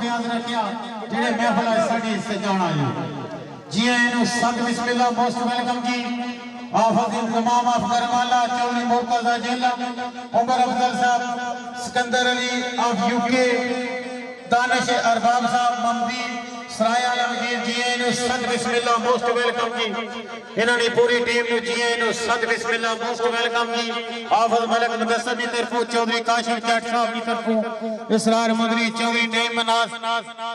खयाल रखिया जिहड़े महफिल साडी सजाउण आए जी इन्हू सद बिस्मिल्लाह मोस्ट वेलकम जी आफत तमाम ऑफ करमाला चौधरी मुर्तजा जिला उमर अफजल साहब सिकंदर अली ऑफ यूके दानिश अरबाब साहब ममदी सराय आलमगीर जी इन्हू सद बिस्मिल्लाह मोस्ट वेलकम जी इन्होंने पूरी टीम नु जी इन्हू सद बिस्मिल्लाह मोस्ट वेलकम जी आफत मलक मुदस्सर की तरफों चौधरी काशिफ जट साहब की तरफों इसरार मुदरी चौधरी नईम मनास